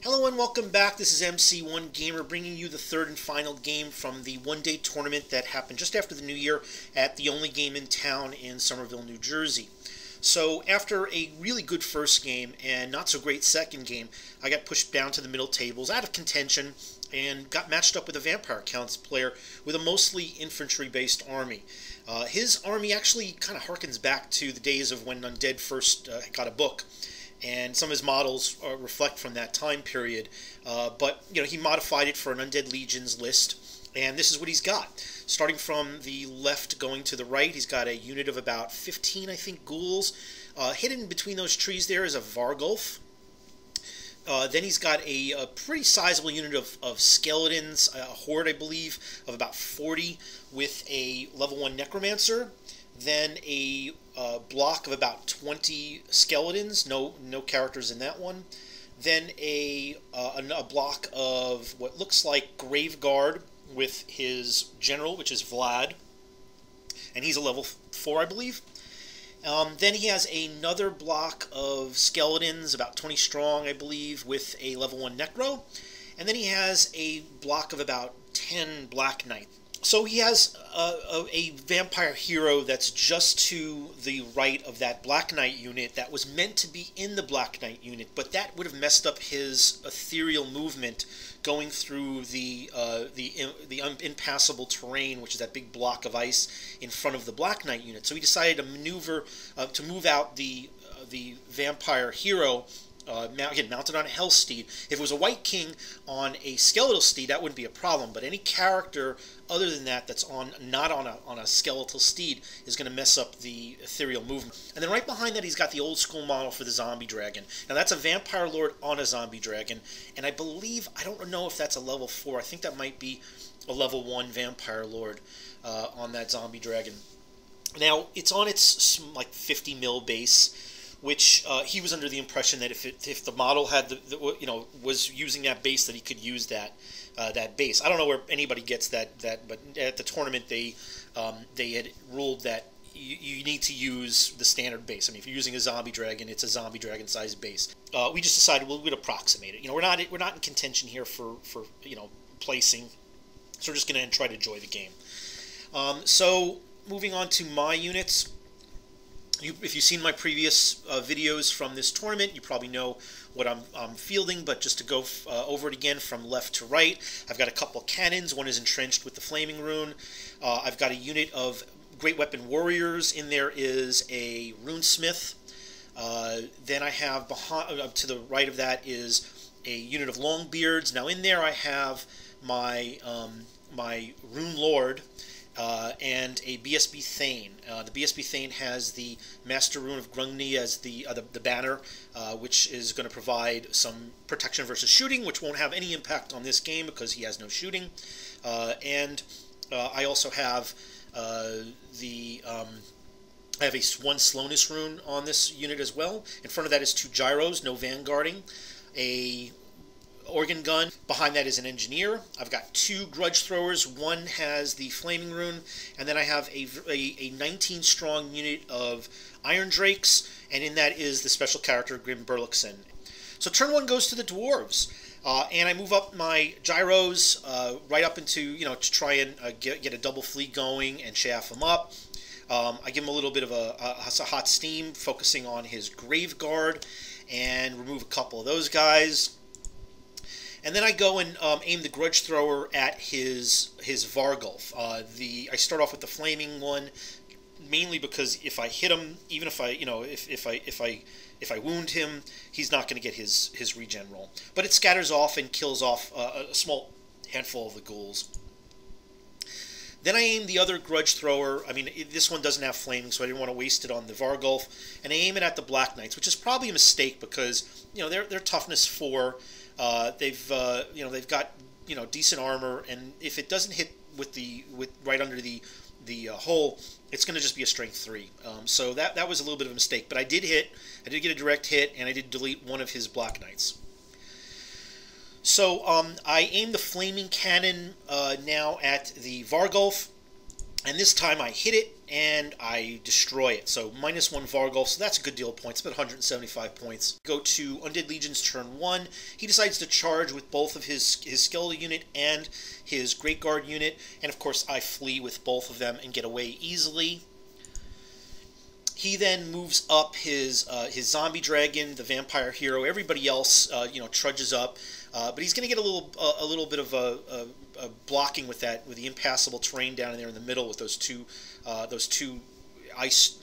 Hello and welcome back. This is MC1 Gamer bringing you the third and final game from the one-day tournament that happened just after the new year at the only game in town in Somerville, New Jersey. So after a really good first game and not so great second game, I got pushed down to the middle tables out of contention and got matched up with a Vampire Counts player with a mostly infantry-based army. His army actually kind of harkens back to the days of when Undead first got a book. And some of his models reflect from that time period. But he modified it for an Undead Legions list, and this is what he's got. Starting from the left going to the right, he's got a unit of about 15, I think, ghouls. Hidden between those trees there is a Vargulf. Then he's got a pretty sizable unit of skeletons, a horde, I believe, of about 40, with a level 1 Necromancer. Then a block of about 20 skeletons, no characters in that one. Then a block of what looks like Grave Guard with his general, which is Vlad, and he's a level 4, I believe. Then he has another block of skeletons, about 20 strong, I believe, with a level 1 Necro. And then he has a block of about 10 Black Knights. So he has a vampire hero that's just to the right of that Black Knight unit that was meant to be in the Black Knight unit, but that would have messed up his ethereal movement going through the impassable terrain, which is that big block of ice in front of the Black Knight unit. So he decided to maneuver to move out the vampire hero. Again, mounted on a Hell Steed. If it was a White King on a Skeletal Steed, that wouldn't be a problem. But any character other than that that's not on a Skeletal Steed is going to mess up the ethereal movement. And then right behind that, he's got the old school model for the Zombie Dragon. Now that's a Vampire Lord on a Zombie Dragon, and I believe, I don't know if that's a level 4. I think that might be a level 1 Vampire Lord on that Zombie Dragon. Now it's on its like 50 mil base, which he was under the impression that if the model had was using that base, that he could use that base. I don't know where anybody gets that, but at the tournament they had ruled that you need to use the standard base. I mean, if you're using a Zombie Dragon, it's a Zombie Dragon sized base. We just decided we'd approximate it. We're not in contention here for placing, so we're just going to try to enjoy the game. So moving on to my units. If you've seen my previous videos from this tournament, you probably know what I'm fielding, but just to go over it again from left to right, I've got a couple of cannons. One is entrenched with the Flaming Rune. I've got a unit of Great Weapon Warriors. In there is a Runesmith. Then I have to the right of that is a unit of Longbeards. Now in there I have my Rune Lord, and a BSB Thane. The BSB Thane has the Master Rune of Grungni as the banner, which is going to provide some protection versus shooting, which won't have any impact on this game because he has no shooting. And I also have I have one Slowness Rune on this unit as well. In front of that is 2 Gyros, no vanguarding, a Organ Gun. Behind that is an Engineer. I've got 2 Grudge Throwers. One has the Flaming Rune, and then I have a 19 strong unit of Iron Drakes, and in that is the special character Grim Burluxen. So turn 1 goes to the Dwarves, and I move up my Gyros right up into, to try and get a double fleet going and chaff him up. I give him a little bit of a hot steam, focusing on his Grave Guard, and remove a couple of those guys. And then I go and aim the Grudge Thrower at his Vargulf. I start off with the Flaming one, mainly because if I hit him, even if I wound him, he's not going to get his regen roll. But it scatters off and kills off a small handful of the ghouls. Then I aim the other Grudge Thrower. I mean, this one doesn't have flaming, so I didn't want to waste it on the Vargulf. And I aim it at the Black Knights, which is probably a mistake because they're toughness 4. They've got decent armor, and if it doesn't hit with right under the hole, it's going to just be a strength 3. So that was a little bit of a mistake, but I did hit. I did get a direct hit, and I did delete one of his Black Knights. So I aim the Flaming Cannon now at the Vargulf, And this time I hit it and I destroy it. So -1 Vargulf, so that's a good deal of points, about 175 points. Go to Undead Legion's turn 1. He decides to charge with both of his skeletal unit and his Great Guard unit. And of course I flee with both of them and get away easily. He then moves up his zombie dragon, the vampire hero. Everybody else, trudges up, but he's going to get a little bit of a blocking with the impassable terrain down in there in the middle with those two ice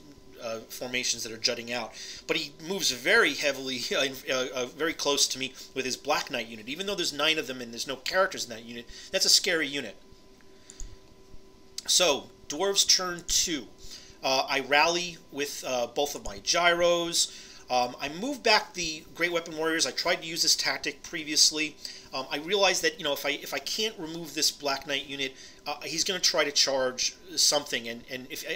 formations that are jutting out. But he moves very heavily, very close to me with his Black Knight unit. Even though there's 9 of them and there's no characters in that unit, that's a scary unit. So Dwarves turn 2. I rally with both of my gyros. I move back the Great Weapon Warriors. I tried to use this tactic previously. I realized that if I can't remove this Black Knight unit, he's going to try to charge something, and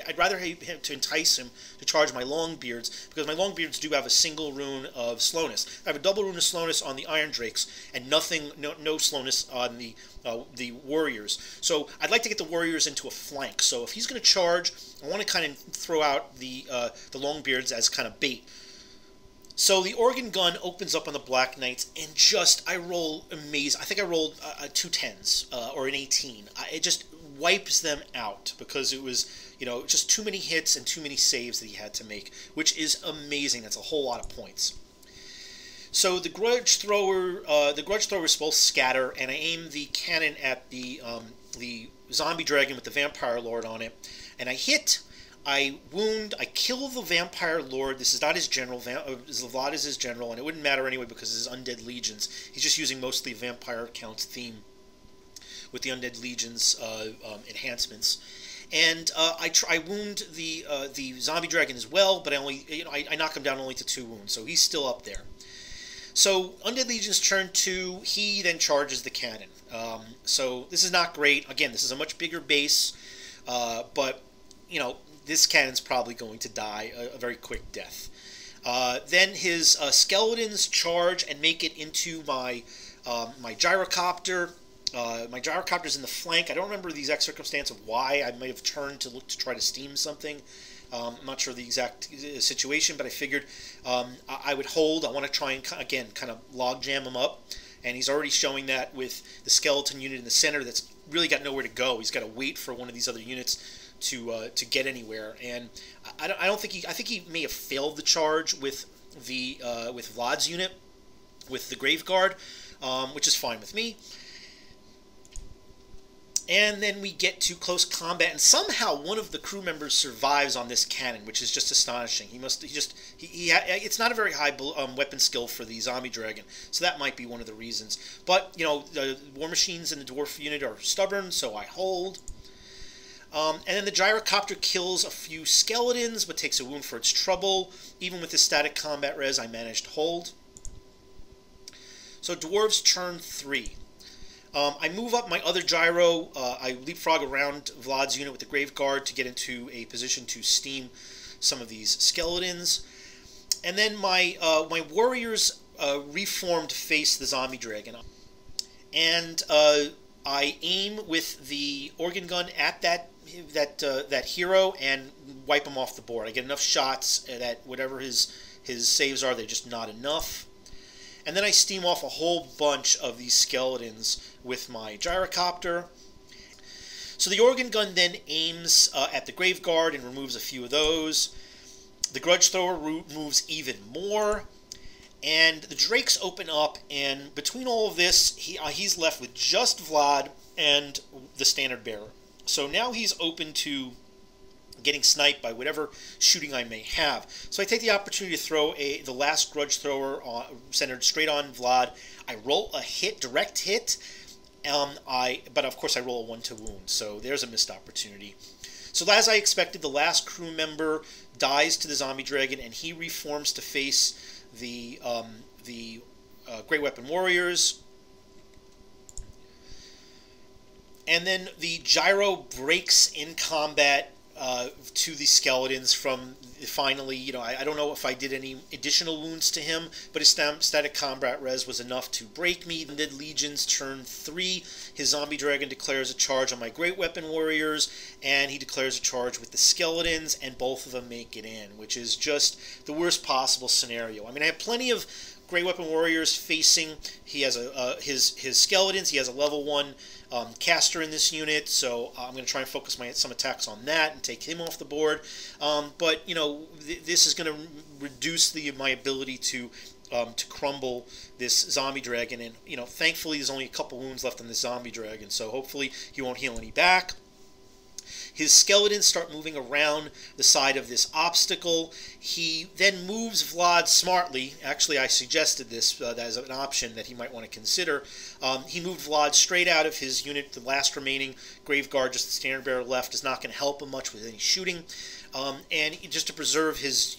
I'd rather have him to entice him to charge my Longbeards, because my Longbeards do have a single rune of slowness. I have a double rune of slowness on the Iron Drakes, and no slowness on the warriors. So I'd like to get the warriors into a flank. So if he's going to charge, I want to kind of throw out the Longbeards as kind of bait. So the organ gun opens up on the Black Knights, and I roll amazing. I think I rolled 2 10s or an 18. It just wipes them out because it was, just too many hits and too many saves that he had to make, which is amazing. That's a whole lot of points. So the grudge throwers both scatter, and I aim the cannon at the zombie dragon with the vampire lord on it, and I hit. I wound, I kill the Vampire Lord. This is not his general. Vlad is his general, and it wouldn't matter anyway because this is Undead Legions. He's just using mostly Vampire Count's theme with the Undead Legions enhancements. And I wound the Zombie Dragon as well, but I knock him down only to 2 wounds, so he's still up there. So Undead Legion's turn 2, he then charges the cannon. So this is not great. Again, this is a much bigger base, but, this cannon's probably going to die a very quick death. Then his skeletons charge and make it into my gyrocopter. My gyrocopter's in the flank. I don't remember the exact circumstance of why I might have turned to look to try to steam something. I'm not sure the exact situation, but I figured I would hold. I want to try and, again, kind of logjam him up. And he's already showing that with the skeleton unit in the center that's really got nowhere to go. He's got to wait for one of these other units to get anywhere, and I think he may have failed the charge with Vlad's unit with the Grave Guard, which is fine with me. And then we get to close combat, and somehow one of the crew members survives on this cannon, which is just astonishing. It's not a very high weapon skill for the zombie dragon, so that might be one of the reasons. But the war machines in the dwarf unit are stubborn, so I hold. And then the gyrocopter kills a few skeletons, but takes a wound for its trouble. Even with the static combat res, I managed to hold. So Dwarves turn 3. I move up my other gyro. I leapfrog around Vlad's unit with the Grave Guard to get into a position to steam some of these skeletons. And then my warriors reform to face the zombie dragon. And I aim with the organ gun at that hero and wipe him off the board. I get enough shots that whatever his saves are, they're just not enough. And then I steam off a whole bunch of these skeletons with my gyrocopter. So the organ gun then aims at the Grave Guard and removes a few of those. The Grudge Thrower moves even more. And the Drakes open up, and between all of this, he's left with just Vlad and the Standard Bearer. So now he's open to getting sniped by whatever shooting I may have. So I take the opportunity to throw the last Grudge Thrower centered straight on Vlad. I roll a hit, direct hit, but of course I roll a 1 to wound, so there's a missed opportunity. So as I expected, the last crew member dies to the zombie dragon, and he reforms to face the Great Weapon Warriors. And then the gyro breaks in combat to the skeletons from finally, you know, I don't know if I did any additional wounds to him, but his static combat res was enough to break me. Undead Legions turn 3, his zombie dragon declares a charge on my great weapon warriors, and he declares a charge with the skeletons, and both of them make it in, which is just the worst possible scenario. I mean, I have plenty of Great Weapon Warriors facing. He has his skeletons. He has a level 1 caster in this unit, so I'm going to try and focus some attacks on that and take him off the board. But you know, this is going to reduce my ability to crumble this zombie dragon. And you know, thankfully, there's only a couple wounds left on this zombie dragon, so hopefully he won't heal any back. His skeletons start moving around the side of this obstacle. He then moves Vlad smartly. Actually, I suggested this as an option that he might want to consider. He moved Vlad straight out of his unit. The last remaining Graveguard, just the standard bearer left, is not going to help him much with any shooting. And just to preserve his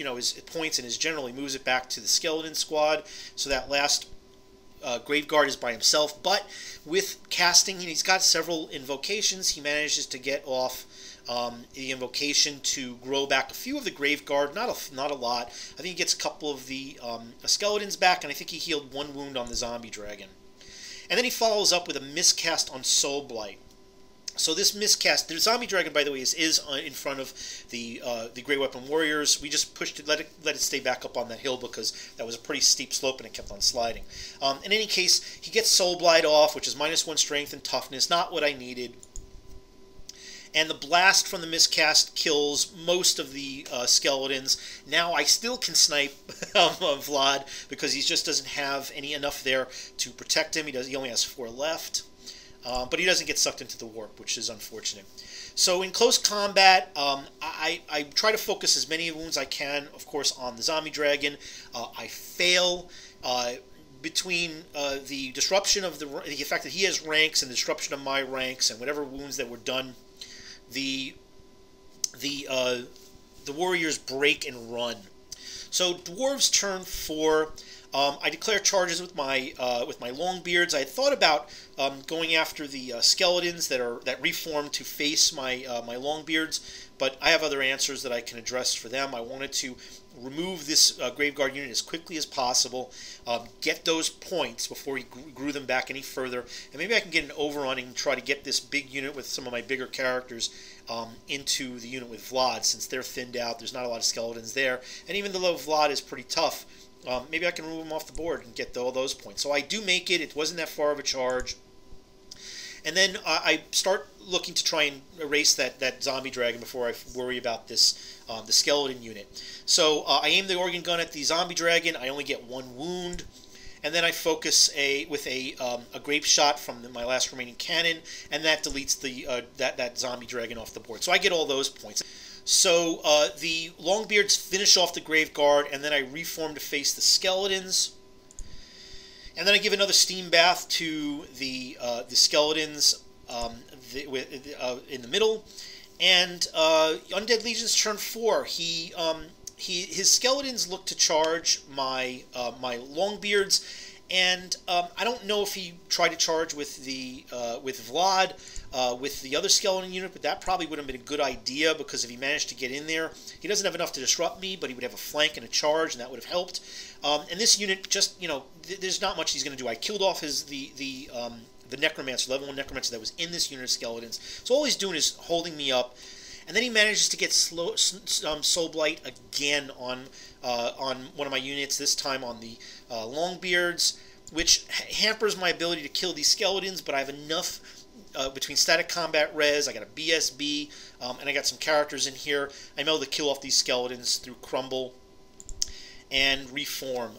points and his general, he moves it back to the skeleton squad. So that last Graveguard is by himself, but with casting, he's got several invocations. He manages to get off the invocation to grow back a few of the Graveguard, not a lot. I think he gets a couple of the skeletons back, and I think he healed 1 wound on the zombie dragon. And then he follows up with a miscast on Soul Blight. So this miscast, the zombie dragon, by the way, is in front of the Great Weapon Warriors. We just pushed it, let it stay back up on that hill because that was a pretty steep slope and it kept on sliding. In any case, he gets Soul Blight off, which is -1 strength and toughness, not what I needed. And the blast from the miscast kills most of the skeletons. Now I still can snipe Vlad because he just doesn't have enough there to protect him. He only has 4 left. But he doesn't get sucked into the warp, which is unfortunate. So in close combat, I try to focus as many wounds I can, of course, on the zombie dragon. I fail between the disruption of the fact that he has ranks and the disruption of my ranks and whatever wounds that were done. The warriors break and run. So Dwarves turn 4. I declare charges with my Longbeards. I had thought about going after the skeletons that reform to face my Longbeards, but I have other answers that I can address for them. I wanted to remove this Graveguard unit as quickly as possible, get those points before he grew them back any further, and maybe I can get an overrunning and try to get this big unit with some of my bigger characters into the unit with Vlad, since they're thinned out. There's not a lot of skeletons there, and even though Vlad is pretty tough, maybe I can remove him off the board and get all those points. So I do make it. It wasn't that far of a charge. And then I start looking to try and erase that zombie dragon before I worry about this the skeleton unit. So I aim the organ gun at the zombie dragon. I only get 1 wound. And then I focus with a grape shot from my last remaining cannon, and that deletes that zombie dragon off the board. So I get all those points. So the Longbeards finish off the Graveguard, and then I reform to face the skeletons. And then I give another steam bath to the skeletons in the middle. And Undead Legions turn 4. His skeletons look to charge my Longbeards, and I don't know if he tried to charge with Vlad. With the other skeleton unit, but that probably would have been a good idea, because if he managed to get in there, he doesn't have enough to disrupt me, but he would have a flank and a charge, and that would have helped. And this unit, just, you know, there's not much he's going to do. I killed off the Necromancer, level 1 Necromancer that was in this unit of skeletons. So all he's doing is holding me up, and then he manages to get Soul Blight again on one of my units, this time on the Longbeards, which hampers my ability to kill these skeletons, but I have enough between static combat res, I got a BSB, and I got some characters in here. I'm able to kill off these skeletons through crumble and reform.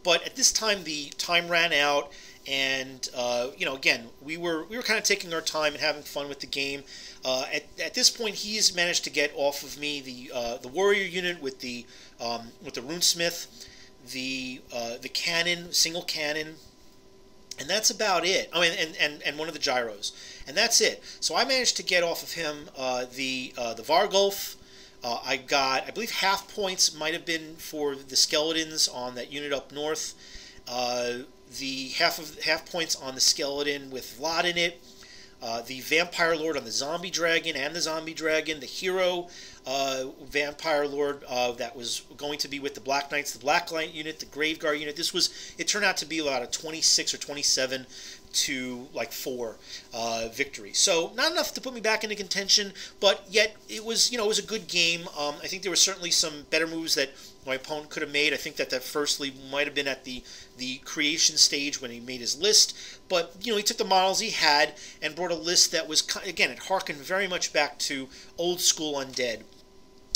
But at this time, the time ran out, and you know, again, we were kind of taking our time and having fun with the game. At this point, he's managed to get off of me the warrior unit with the runesmith, the cannon, single cannon. And that's about it. I mean, and one of the gyros, and that's it. So I managed to get off of him the Vargulf. I believe half points might have been for the skeletons on that unit up north. The half points on the skeleton with Vlad in it. the Vampire Lord on the Zombie Dragon and the Zombie Dragon, the Hero Vampire Lord that was going to be with the Black Knights, the Black Knight unit, the Graveguard unit. It turned out to be about a 26 or 27 to like 4 victory. So not enough to put me back into contention, but yet it was, it was a good game. I think there were certainly some better moves that my opponent could have made. I think that firstly might have been at the creation stage when he made his list, but he took the models he had and brought a list that was, again, it harkened very much back to old school Undead.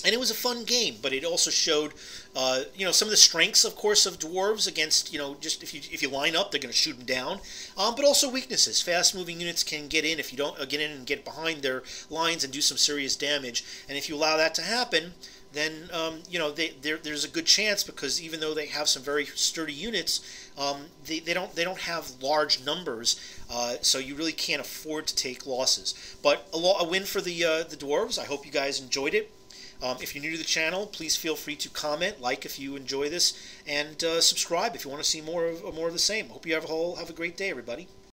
And it was a fun game, but it also showed, some of the strengths, of course, of dwarves against, just if you line up, they're going to shoot them down. But also weaknesses. Fast-moving units can get in if you don't get in and get behind their lines and do some serious damage. And if you allow that to happen, then there's a good chance, because even though they have some very sturdy units, they don't have large numbers, so you really can't afford to take losses. But a win for the dwarves. I hope you guys enjoyed it. If you're new to the channel, please feel free to comment, like if you enjoy this, and subscribe if you want to see more of the same. Hope you have a great day, everybody.